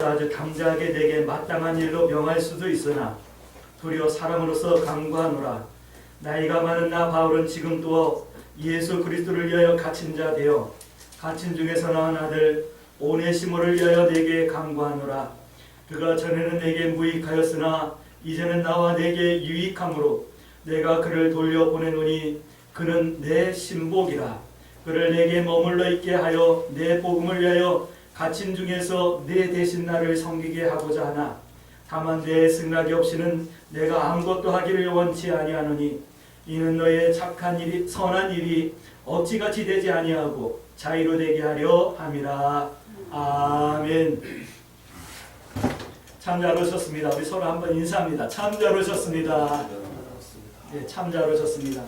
아주 당장에 내게 마땅한 일로 명할 수도 있으나 도리어 사람으로서 강구하노라. 나이가 많은 나 바울은 지금 또 예수 그리스도를 위하여 갇힌 자 되어 갇힌 중에서 낳은 아들 오네시모를 위하여 내게 강구하노라. 그가 전에는 내게 무익하였으나 이제는 나와 내게 유익함으로 내가 그를 돌려보내노니 그는 내 신복이라. 그를 내게 머물러 있게 하여 내 복음을 위하여 갇힌 중에서 내 대신 나를 섬기게 하고자 하나 다만 내 승낙이 없이는 내가 아무것도 하기를 원치 아니하노니 이는 너의 착한 일이 선한 일이 억지같이 되지 아니하고 자의로 되게 하려 함이라. 아멘. 참 잘 오셨습니다. 우리 서로 한번 인사합니다. 참 잘 오셨습니다. 네, 참 잘 오셨습니다.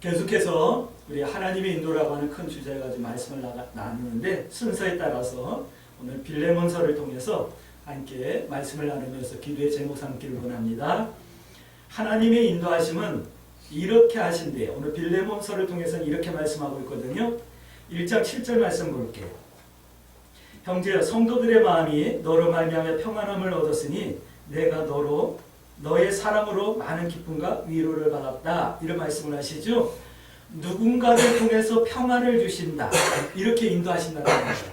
계속해서 우리 하나님의 인도라고 하는 큰 주제를 가지고 말씀을 나누는데 순서에 따라서 오늘 빌레몬서를 통해서 함께 말씀을 나누면서 기도의 제목 삼기를 원합니다. 하나님의 인도하심은 이렇게 하신대요. 오늘 빌레몬서를 통해서는 이렇게 말씀하고 있거든요. 1장 7절 말씀 볼게요. 형제여 성도들의 마음이 너로 말미암아 평안함을 얻었으니 내가 너의 사랑으로 많은 기쁨과 위로를 받았다. 이런 말씀을 하시죠. 누군가를 통해서 평안을 주신다. 이렇게 인도하신다는 거죠.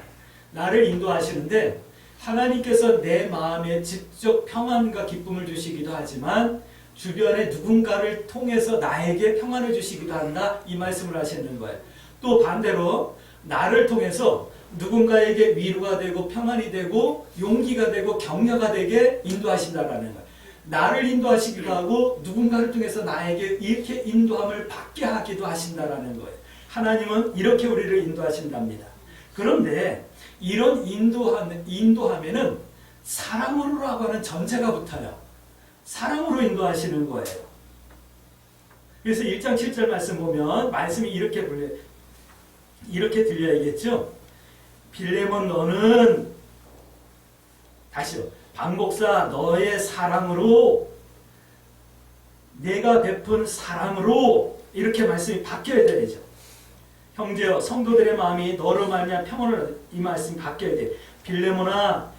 나를 인도하시는데 하나님께서 내 마음에 직접 평안과 기쁨을 주시기도 하지만 주변에 누군가를 통해서 나에게 평안을 주시기도 한다. 이 말씀을 하시는 거예요. 또 반대로 나를 통해서 누군가에게 위로가 되고 평안이 되고 용기가 되고 격려가 되게 인도하신다라는 거예요. 나를 인도하시기도 하고 누군가를 통해서 나에게 이렇게 인도함을 받게 하기도 하신다라는 거예요. 하나님은 이렇게 우리를 인도하신답니다. 그런데 이런 인도하면은 사랑으로라고 하는 전제가 붙어요. 사랑으로 인도하시는 거예요. 그래서 1장 7절 말씀 보면 말씀이 이렇게 들려야겠죠. 빌레몬 너는 다시요. 박 목사 너의 사랑으로 내가 베푼 사랑으로 이렇게 말씀이 바뀌어야 되죠. 형제여 성도들의 마음이 너로 말미암아 평온을 이 말씀이 바뀌어야 돼. 빌레몬아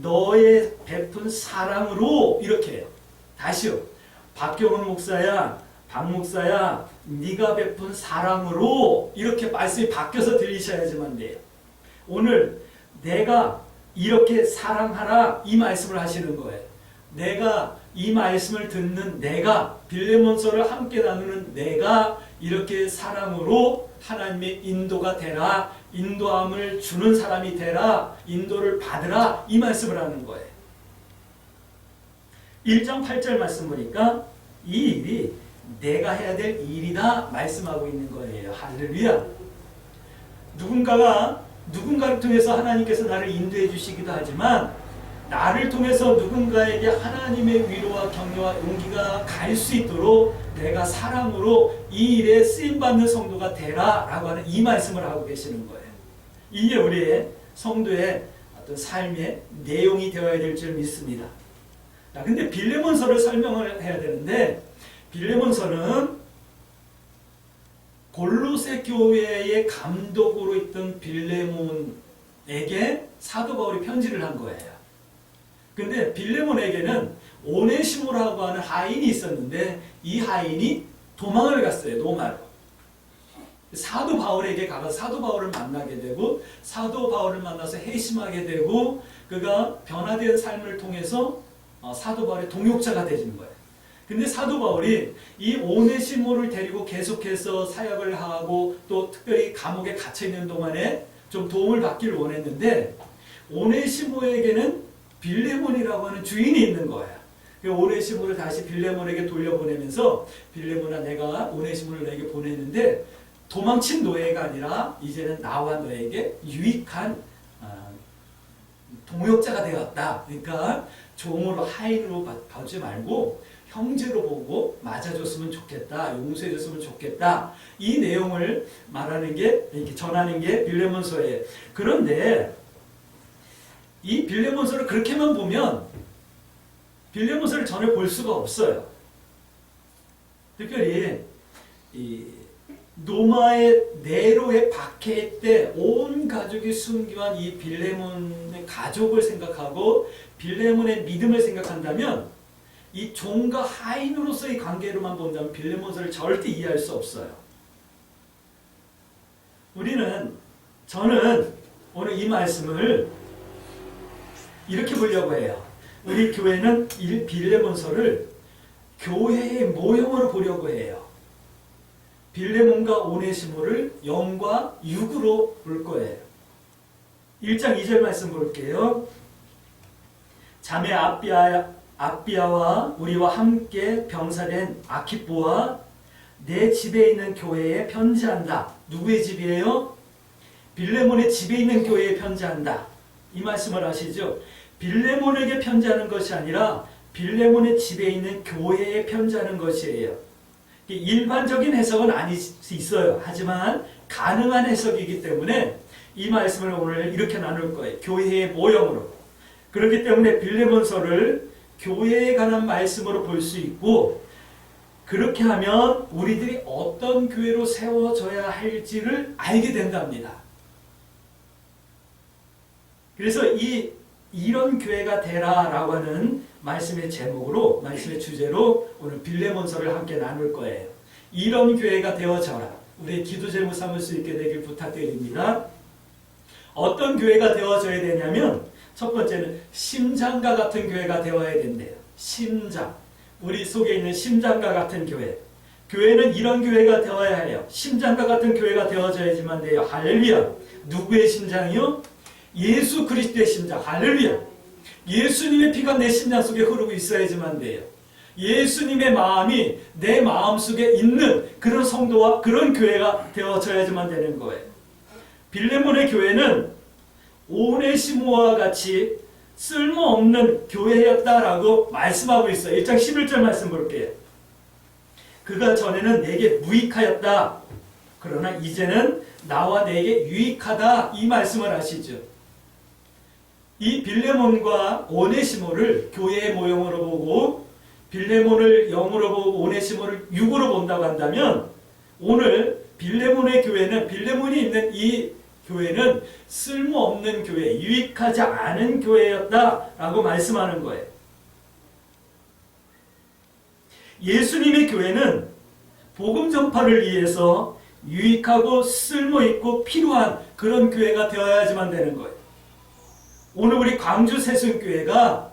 너의 베푼 사랑으로 이렇게 해요. 다시요. 박경훈 목사야 박 목사야 네가 베푼 사랑으로 이렇게 말씀이 바뀌어서 들리셔야지만 돼요. 오늘 내가 이렇게 사랑하라 이 말씀을 하시는 거예요. 내가 이 말씀을 듣는 내가 빌레몬서를 함께 나누는 내가 이렇게 사랑으로 하나님의 인도가 되라. 인도함을 주는 사람이 되라. 인도를 받으라. 이 말씀을 하는 거예요. 1장 8절 말씀 보니까 이 일이 내가 해야 될 일이다 말씀하고 있는 거예요. 할렐루야. 누군가를 통해서 하나님께서 나를 인도해 주시기도 하지만 나를 통해서 누군가에게 하나님의 위로와 격려와 용기가 갈 수 있도록 내가 사랑으로 이 일에 쓰임받는 성도가 되라 라고 하는 이 말씀을 하고 계시는 거예요. 이게 우리의 성도의 어떤 삶의 내용이 되어야 될 줄 믿습니다. 근데 빌레몬서를 설명을 해야 되는데 빌레몬서는 골로새 교회의 감독으로 있던 빌레몬에게 사도 바울이 편지를 한 거예요. 근데 빌레몬에게는 오네시모라고 하는 하인이 있었는데 이 하인이 도망을 갔어요. 로마로. 사도 바울에게 가서 사도 바울을 만나게 되고 사도 바울을 만나서 회심하게 되고 그가 변화된 삶을 통해서 사도 바울의 동역자가 되는 거예요. 근데 사도 바울이 이 오네시모를 데리고 계속해서 사역을 하고 또 특별히 감옥에 갇혀있는 동안에 좀 도움을 받기를 원했는데 오네시모에게는 빌레몬이라고 하는 주인이 있는 거야. 오네시모를 다시 빌레몬에게 돌려보내면서 빌레몬아 내가 오네시모를 너에게 보냈는데 도망친 노예가 아니라 이제는 나와 너에게 유익한 동역자가 되었다. 그러니까 종으로 하인으로 봐주지 말고 형제로 보고 맞아줬으면 좋겠다. 용서해줬으면 좋겠다. 이 내용을 말하는 게 이렇게 전하는 게 빌레몬서예요. 그런데 이 빌레몬서를 그렇게만 보면 빌레몬서를 전혀 볼 수가 없어요. 특별히 이 노마의 네로의 박해 때 온 가족이 순교한 이 빌레몬의 가족을 생각하고 빌레몬의 믿음을 생각한다면 이 종과 하인으로서의 관계로만 본다면 빌레몬서를 절대 이해할 수 없어요. 저는 오늘 이 말씀을 이렇게 보려고 해요. 우리 교회는 이 빌레몬서를 교회의 모형으로 보려고 해요. 빌레몬과 오네시모를 영과 육으로 볼 거예요. 1장 2절 말씀 볼게요. 자매 아비아와 우리와 함께 병사된 아키뽀와 내 집에 있는 교회에 편지한다. 누구의 집이에요? 빌레몬의 집에 있는 교회에 편지한다. 이 말씀을 아시죠? 빌레몬에게 편지하는 것이 아니라 빌레몬의 집에 있는 교회에 편지하는 것이에요. 일반적인 해석은 아닐 수 있어요. 하지만 가능한 해석이기 때문에 이 말씀을 오늘 이렇게 나눌 거예요. 교회의 모형으로. 그렇기 때문에 빌레몬서를 교회에 관한 말씀으로 볼 수 있고, 그렇게 하면 우리들이 어떤 교회로 세워져야 할지를 알게 된답니다. 그래서 이런 교회가 되라라고 하는 말씀의 제목으로, 말씀의 주제로 오늘 빌레몬서를 함께 나눌 거예요. 이런 교회가 되어져라. 우리의 기도 제목 삼을 수 있게 되길 부탁드립니다. 어떤 교회가 되어져야 되냐면, 첫 번째는 심장과 같은 교회가 되어야 된대요. 심장. 우리 속에 있는 심장과 같은 교회. 교회는 이런 교회가 되어야 해요. 심장과 같은 교회가 되어져야지만 돼요. 할렐루야. 누구의 심장이요? 예수 그리스도의 심장. 할렐루야. 예수님의 피가 내 심장 속에 흐르고 있어야지만 돼요. 예수님의 마음이 내 마음속에 있는 그런 성도와 그런 교회가 되어져야지만 되는 거예요. 빌레몬의 교회는 오네시모와 같이 쓸모없는 교회였다라고 말씀하고 있어요. 1장 11절 말씀 볼게요. 그가 전에는 내게 무익하였다. 그러나 이제는 나와 내게 유익하다. 이 말씀을 하시죠. 이 빌레몬과 오네시모를 교회의 모형으로 보고 빌레몬을 영으로 보고 오네시모를 육으로 본다고 한다면, 오늘 빌레몬의 교회는, 빌레몬이 있는 이 교회는 쓸모없는 교회, 유익하지 않은 교회였다라고 말씀하는 거예요. 예수님의 교회는 복음 전파를 위해서 유익하고 쓸모있고 필요한 그런 교회가 되어야지만 되는 거예요. 오늘 우리 광주 새순교회가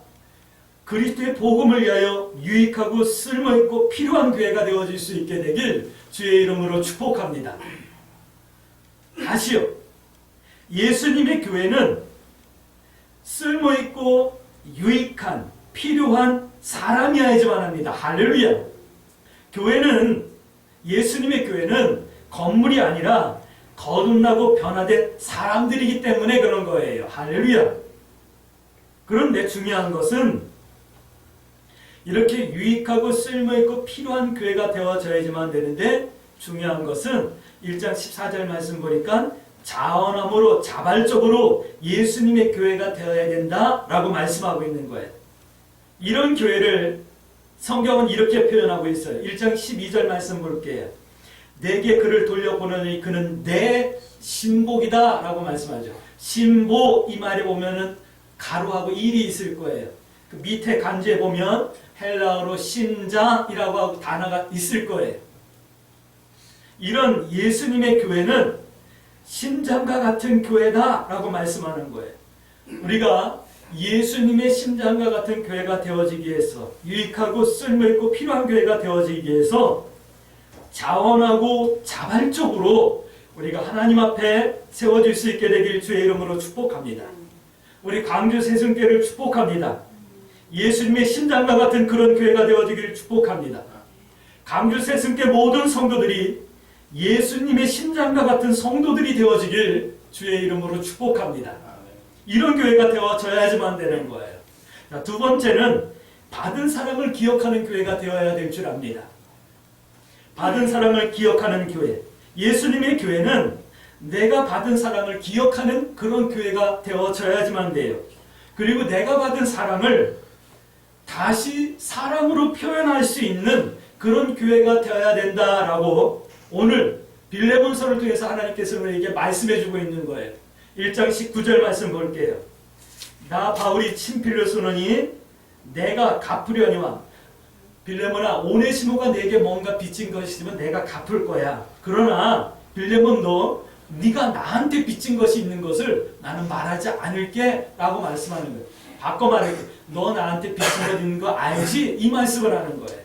그리스도의 복음을 위하여 유익하고 쓸모있고 필요한 교회가 되어질 수 있게 되길 주의 이름으로 축복합니다. 다시요. 예수님의 교회는 쓸모있고 유익한 필요한 사람이어야지만 합니다. 할렐루야. 교회는, 예수님의 교회는 건물이 아니라 거듭나고 변화된 사람들이기 때문에 그런 거예요. 할렐루야. 그런데 중요한 것은 이렇게 유익하고 쓸모있고 필요한 교회가 되어져야지만 되는데, 중요한 것은 1장 14절 말씀 보니까 자원함으로 자발적으로 예수님의 교회가 되어야 된다라고 말씀하고 있는 거예요. 이런 교회를 성경은 이렇게 표현하고 있어요. 1장 12절 말씀 볼게요. 내게 그를 돌려보내니 그는 내 신복이다 라고 말씀하죠. 신복, 이 말에 보면은 가로하고 일이 있을 거예요. 그 밑에 간주에 보면 헬라어로 심장이라고 하고 단어가 있을 거예요. 이런 예수님의 교회는 심장과 같은 교회다 라고 말씀하는 거예요. 우리가 예수님의 심장과 같은 교회가 되어지기 위해서, 유익하고 쓸모있고 필요한 교회가 되어지기 위해서 자원하고 자발적으로 우리가 하나님 앞에 세워질 수 있게 되길 주의 이름으로 축복합니다. 우리 광주 새순교회를 축복합니다. 예수님의 심장과 같은 그런 교회가 되어지기를 축복합니다. 광주 새순교회 모든 성도들이 예수님의 심장과 같은 성도들이 되어지길 주의 이름으로 축복합니다. 이런 교회가 되어져야지만 되는 거예요. 자, 두 번째는 받은 사랑을 기억하는 교회가 되어야 될 줄 압니다. 받은 사랑을 기억하는 교회. 예수님의 교회는 내가 받은 사랑을 기억하는 그런 교회가 되어져야지만 돼요. 그리고 내가 받은 사랑을 다시 사랑으로 표현할 수 있는 그런 교회가 되어야 된다라고 오늘 빌레몬서를 통해서 하나님께서 우리에게 말씀해주고 있는 거예요. 1장 19절 말씀 볼게요. 나 바울이 친필로 쓰노니 내가 갚으려니와 빌레몬아 오네시모가 내게 뭔가 빚진 것이 있으면 내가 갚을 거야. 그러나 빌레몬도 네가 나한테 빚진 것이 있는 것을 나는 말하지 않을게 라고 말씀하는 거예요. 바꿔 말할게. 너 나한테 빚진 것 있는 거 알지? 이 말씀을 하는 거예요.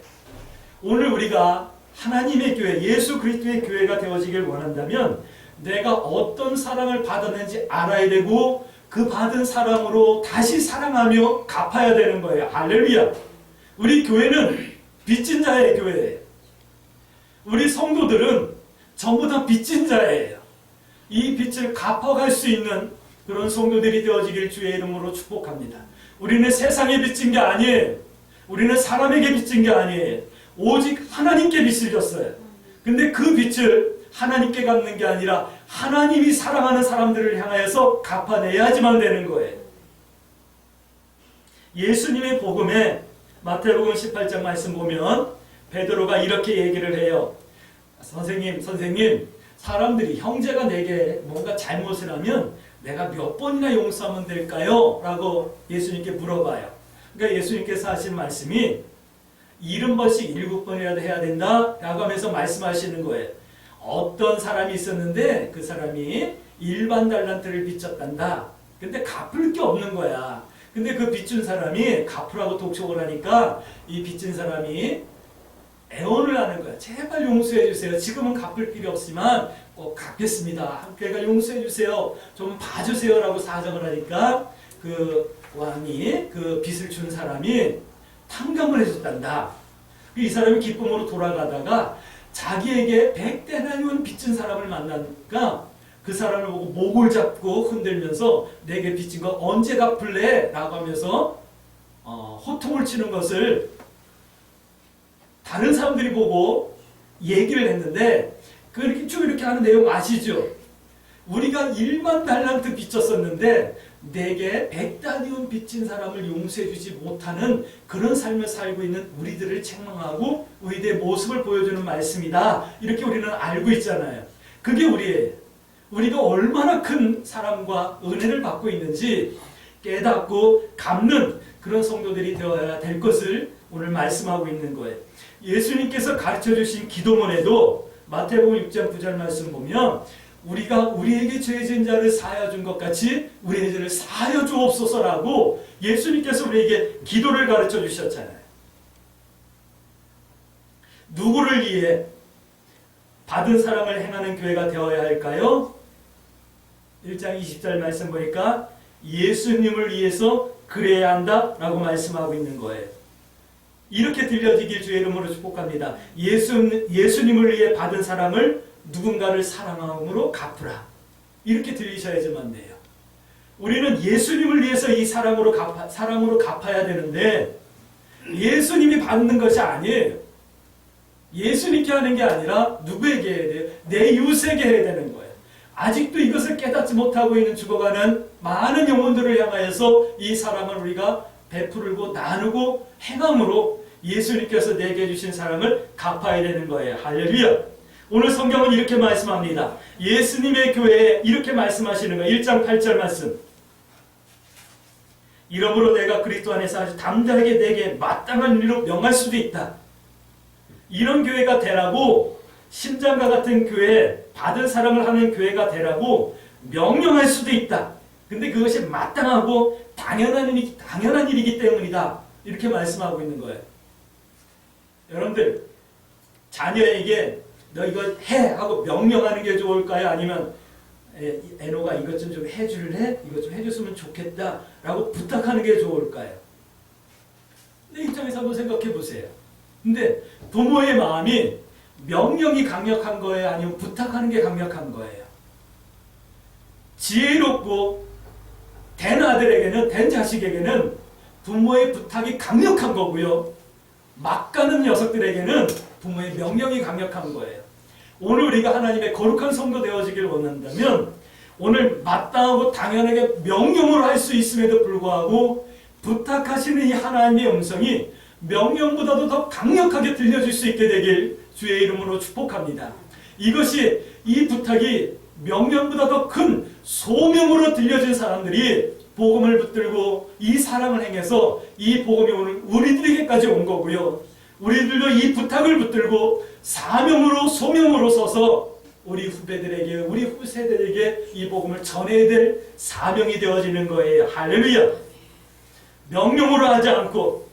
오늘 우리가 하나님의 교회, 예수 그리스도의 교회가 되어지길 원한다면 내가 어떤 사랑을 받았는지 알아야 되고 그 받은 사랑으로 다시 사랑하며 갚아야 되는 거예요. 할렐루야. 우리 교회는 빚진 자의 교회예요. 우리 성도들은 전부 다 빚진 자예요. 이 빚을 갚아갈 수 있는 그런 성도들이 되어지길 주의 이름으로 축복합니다. 우리는 세상에 빚진 게 아니에요. 우리는 사람에게 빚진 게 아니에요. 오직 하나님께 빚을 졌어요. 근데 그 빚을 하나님께 갚는 게 아니라 하나님이 사랑하는 사람들을 향하여서 갚아내야지만 되는 거예요. 예수님의 복음에 마태복음 18장 말씀 보면 베드로가 이렇게 얘기를 해요. 선생님, 사람들이 형제가 내게 뭔가 잘못을 하면 내가 몇 번이나 용서하면 될까요? 라고 예수님께 물어봐요. 그러니까 예수님께서 하신 말씀이 70번씩 7번이라도 해야 된다 라고 하면서 말씀하시는 거예요. 어떤 사람이 있었는데 그 사람이 1만 달란트를 빚졌단다. 근데 갚을 게 없는 거야. 근데 그 빚준 사람이 갚으라고 독촉을 하니까 이 빚진 사람이 애원을 하는 거야. 제발 용서해 주세요. 지금은 갚을 필요 없지만 꼭 갚겠습니다. 그러니까 용서해 주세요. 좀 봐주세요. 라고 사정을 하니까 그 왕이 그 빚을 준 사람이 탕감을 해줬단다. 이 사람이 기쁨으로 돌아가다가 자기에게 100데나리온 빚진 사람을 만나니까 그 사람을 보고 목을 잡고 흔들면서 내게 빚진 거 언제 갚을래? 라고 하면서 호통을 치는 것을 다른 사람들이 보고 얘기를 했는데 그렇게 쭉 이렇게 하는 내용 아시죠? 우리가 1만 달란트 빚졌었는데 내게 100다니온 빚진 사람을 용서해주지 못하는 그런 삶을 살고 있는 우리들을 책망하고 우리들의 모습을 보여주는 말씀이다. 이렇게 우리는 알고 있잖아요. 그게 우리예요. 우리가 얼마나 큰 사랑과 은혜를 받고 있는지 깨닫고 갚는 그런 성도들이 되어야 될 것을 오늘 말씀하고 있는 거예요. 예수님께서 가르쳐주신 기도문에도 마태복음 6장 9절 말씀 보면 우리가 우리에게 죄진 자를 사하여 준 것 같이 우리의 죄를 사하여 주옵소서라고 예수님께서 우리에게 기도를 가르쳐 주셨잖아요. 누구를 위해 받은 사랑을 행하는 교회가 되어야 할까요? 1장 20절 말씀 보니까 예수님을 위해서 그래야 한다라고 말씀하고 있는 거예요. 이렇게 들려지길 주의 이름으로 축복합니다. 예수님을 위해 받은 사랑을 누군가를 사랑함으로 갚으라. 이렇게 들리셔야지만 돼요. 우리는 예수님을 위해서 이 사랑으로 갚아야 되는데 예수님이 받는 것이 아니에요. 예수님께 하는 게 아니라 누구에게 해야 돼요? 내 이웃에게 해야 되는 거예요. 아직도 이것을 깨닫지 못하고 있는 죽어가는 많은 영혼들을 향하여서 이 사랑을 우리가 베풀고 나누고 행함으로 예수님께서 내게 주신 사랑을 갚아야 되는 거예요. 할렐루야. 오늘 성경은 이렇게 말씀합니다. 예수님의 교회에 이렇게 말씀하시는 거예요. 1장 8절 말씀. 이러므로 내가 그리스도 안에서 아주 담대하게 내게 마땅한 일로 명할 수도 있다. 이런 교회가 되라고 심장과 같은 교회, 받은 사랑을 하는 교회가 되라고 명령할 수도 있다. 근데 그것이 마땅하고 당연한 일이기 때문이다. 이렇게 말씀하고 있는 거예요. 여러분들, 자녀에게 너 이거 해 하고 명령하는 게 좋을까요? 아니면 애노가 이것 좀 해줄래? 이것 좀 해줬으면 좋겠다 라고 부탁하는 게 좋을까요? 내 입장에서 한번 생각해 보세요. 근데 부모의 마음이 명령이 강력한 거예요? 아니면 부탁하는 게 강력한 거예요? 지혜롭고 된 아들에게는, 된 자식에게는 부모의 부탁이 강력한 거고요. 막 가는 녀석들에게는 부모의 명령이 강력한 거예요. 오늘 우리가 하나님의 거룩한 성도 되어지길 원한다면 오늘 마땅하고 당연하게 명령으로 할 수 있음에도 불구하고 부탁하시는 이 하나님의 음성이 명령보다도 더 강력하게 들려줄 수 있게 되길 주의 이름으로 축복합니다. 이것이 이 부탁이 명령보다 더 큰 소명으로 들려진 사람들이 복음을 붙들고 이 사랑을 행해서 이 복음이 오늘 우리들에게까지 온 거고요. 우리들도 이 부탁을 붙들고 사명으로 소명으로 서서 우리 후배들에게 우리 후세대에게 이 복음을 전해야 될 사명이 되어지는 거예요. 할렐루야. 명령으로 하지 않고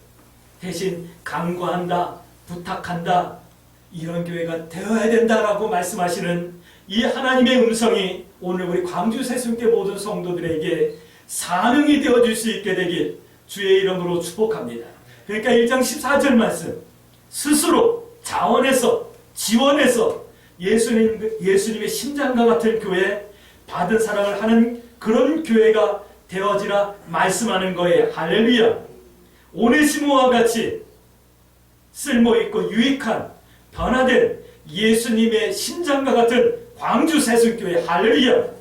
대신 간구한다, 부탁한다, 이런 교회가 되어야 된다라고 말씀하시는 이 하나님의 음성이 오늘 우리 광주 새순교 모든 성도들에게 사명이 되어질 수 있게 되길 주의 이름으로 축복합니다. 그러니까 1장 14절 말씀, 스스로 자원해서 지원해서 예수님의 심장과 같은 교회, 받은 사랑을 하는 그런 교회가 되어지라 말씀하는 거예요. 할렐루야. 오네시모와 같이 쓸모있고 유익한 변화된 예수님의 심장과 같은 광주 새순교회, 할렐루야.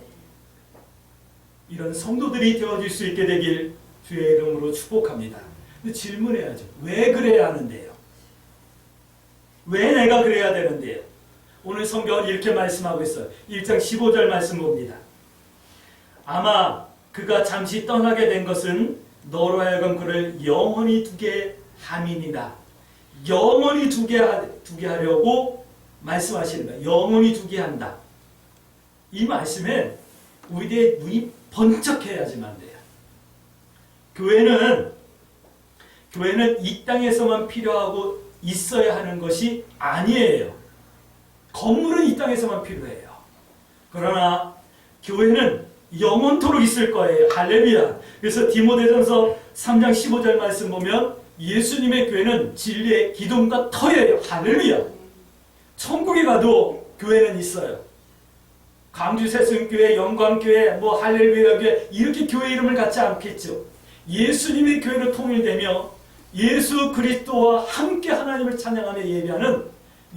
이런 성도들이 되어질 수 있게 되길 주의 이름으로 축복합니다. 근데 질문해야죠. 왜 그래야 하는데요? 왜 내가 그래야 되는데요? 오늘 성경은 이렇게 말씀하고 있어요. 1장 15절 말씀 봅니다. 아마 그가 잠시 떠나게 된 것은 너로 하여금 그를 영원히 두게 함이니라. 영원히 두게 하려고 말씀하시는 거예요. 영원히 두게 한다. 이 말씀에 우리의 눈이 번쩍해야지만 돼요. 교회는 이 땅에서만 필요하고 있어야 하는 것이 아니에요. 건물은 이 땅에서만 필요해요. 그러나 교회는 영원토록 있을 거예요. 할렐루야. 그래서 디모데전서 3장 15절 말씀 보면 예수님의 교회는 진리의 기둥과 터예요. 할렐루야. 천국에 가도 교회는 있어요. 광주 새순교회, 영광교회, 할렐루야 교회, 이렇게 교회 이름을 갖지 않겠죠. 예수님의 교회로 통일되며 예수 그리스도와 함께 하나님을 찬양하며 예배하는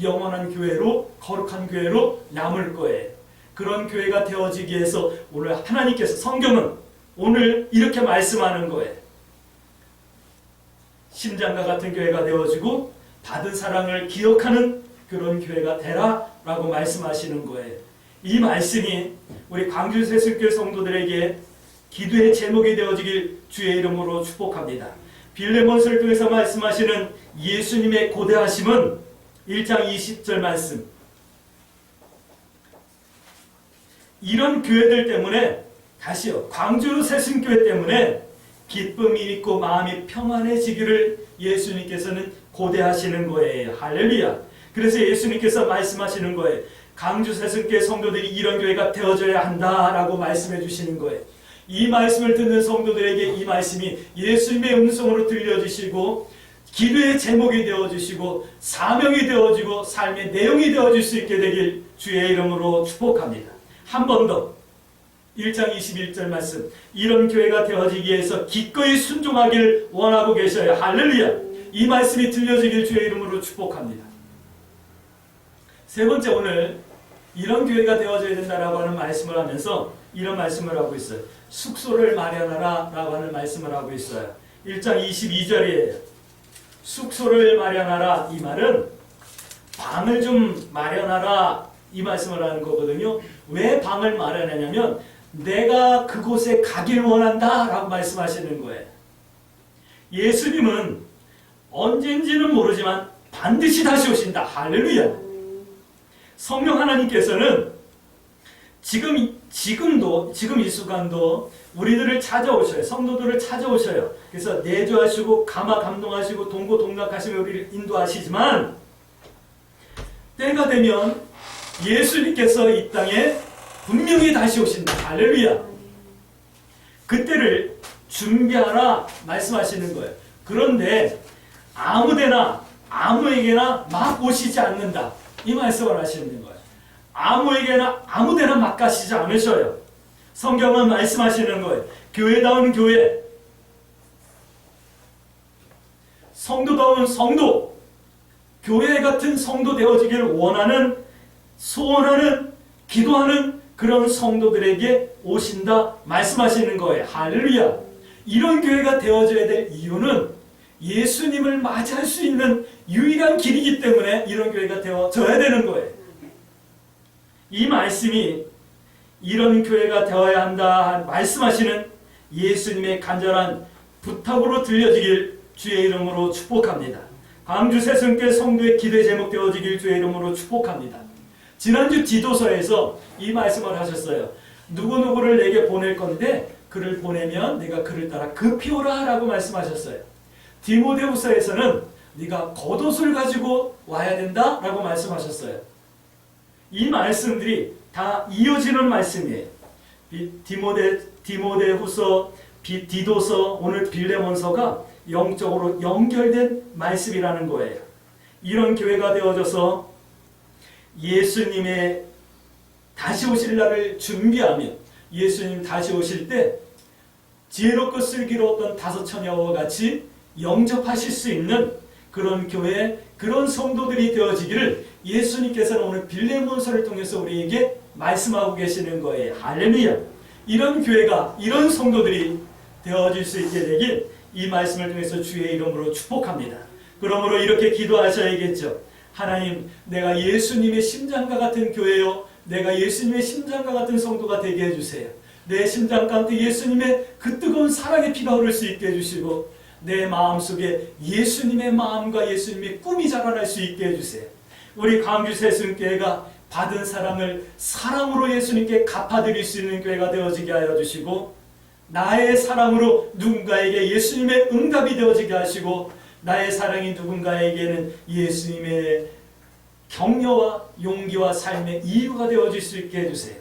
영원한 교회로, 거룩한 교회로 남을 거예요. 그런 교회가 되어지기 위해서 오늘 하나님께서, 성경은 오늘 이렇게 말씀하는 거예요. 심장과 같은 교회가 되어지고 받은 사랑을 기억하는 그런 교회가 되라 라고 말씀하시는 거예요. 이 말씀이 우리 광주 새순교회 성도들에게 기도의 제목이 되어지길 주의 이름으로 축복합니다. 빌레몬서를 통해서 말씀하시는 예수님의 고대하심은 1장 20절 말씀, 이런 교회들 때문에, 다시요, 광주 새순교회 때문에 기쁨이 있고 마음이 평안해지기를 예수님께서는 고대하시는 거예요. 할렐루야. 그래서 예수님께서 말씀하시는 거예요. 광주 새순교회 성도들이 이런 교회가 되어져야 한다라고 말씀해 주시는 거예요. 이 말씀을 듣는 성도들에게 이 말씀이 예수님의 음성으로 들려주시고 기도의 제목이 되어주시고 사명이 되어지고 삶의 내용이 되어질 수 있게 되길 주의 이름으로 축복합니다. 한 번 더 1장 21절 말씀, 이런 교회가 되어지기 위해서 기꺼이 순종하기를 원하고 계셔요. 할렐루야. 이 말씀이 들려지길 주의 이름으로 축복합니다. 세 번째, 오늘 이런 교회가 되어져야 된다라고 하는 말씀을 하면서 이런 말씀을 하고 있어요. 숙소를 마련하라 라고 하는 말씀을 하고 있어요. 1장 22절이에요. 숙소를 마련하라, 이 말은 방을 좀 마련하라 이 말씀을 하는 거거든요. 왜 방을 마련하냐면 내가 그곳에 가길 원한다 라고 말씀하시는 거예요. 예수님은 언젠지는 모르지만 반드시 다시 오신다. 할렐루야. 성령 하나님께서는 지금 이 순간도 우리들을 찾아오셔요. 성도들을 찾아오셔요. 그래서 내조하시고 감화 감동하시고 동고동락하시며 우리를 인도하시지만 때가 되면 예수님께서 이 땅에 분명히 다시 오신다. 할렐루야. 그때를 준비하라 말씀하시는 거예요. 그런데 아무데나 아무에게나 막 오시지 않는다. 이 말씀을 하시는 거예요. 아무에게나 아무데나 막 가시지 않으셔요. 성경은 말씀하시는 거예요. 교회다운 교회, 성도다운 성도, 교회 같은 성도 되어지기를 원하는, 소원하는, 기도하는 그런 성도들에게 오신다 말씀하시는 거예요. 할렐루야. 이런 교회가 되어져야 될 이유는 예수님을 맞이할 수 있는 유일한 길이기 때문에 이런 교회가 되어져야 되는 거예요. 이 말씀이 이런 교회가 되어야 한다 말씀하시는 예수님의 간절한 부탁으로 들려지길 주의 이름으로 축복합니다. 광주 새순교회 성도의 기도의 제목 되어지길 주의 이름으로 축복합니다. 지난주 디도서에서 이 말씀을 하셨어요. 누구누구를 내게 보낼 건데 그를 보내면 내가 그를 따라 급히 오라 라고 말씀하셨어요. 디모데후서에서는 네가 겉옷을 가지고 와야 된다 라고 말씀하셨어요. 이 말씀들이 다 이어지는 말씀이에요. 디모데후서, 디도서, 오늘 빌레몬서가 영적으로 연결된 말씀이라는 거예요. 이런 교회가 되어져서 예수님의 다시 오실 날을 준비하며 예수님 다시 오실 때 지혜롭고 슬기로웠던 다섯 처녀와 같이 영접하실 수 있는 그런 교회, 그런 성도들이 되어지기를 예수님께서는 오늘 빌레몬서를 통해서 우리에게 말씀하고 계시는 거예요. 할렐루야! 이런 교회가, 이런 성도들이 되어질 수 있게 되길 이 말씀을 통해서 주의 이름으로 축복합니다. 그러므로 이렇게 기도하셔야겠죠. 하나님, 내가 예수님의 심장과 같은 교회요, 내가 예수님의 심장과 같은 성도가 되게 해주세요. 내 심장 가운데 예수님의 그 뜨거운 사랑의 피가 흐를 수 있게 해주시고 내 마음속에 예수님의 마음과 예수님의 꿈이 자라날 수 있게 해주세요. 우리 광주 새순교회가 받은 사랑을 사랑으로 예수님께 갚아드릴 수 있는 교회가 되어지게 하여 주시고 나의 사랑으로 누군가에게 예수님의 응답이 되어지게 하시고 나의 사랑이 누군가에게는 예수님의 격려와 용기와 삶의 이유가 되어질 수 있게 해주세요.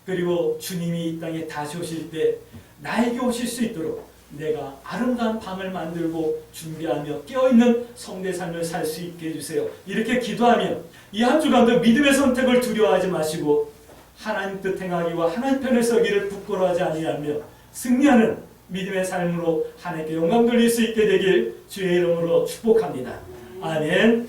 그리고 주님이 이 땅에 다시 오실 때 나에게 오실 수 있도록 내가 아름다운 방을 만들고 준비하며 깨어있는 성도의 삶을 살 수 있게 해주세요. 이렇게 기도하며 이 한 주간도 믿음의 선택을 두려워하지 마시고 하나님 뜻 행하기와 하나님 편에 서기를 부끄러워하지 아니하며 승리하는 믿음의 삶으로 하나님께 영광 돌릴 수 있게 되길 주의 이름으로 축복합니다. 아멘.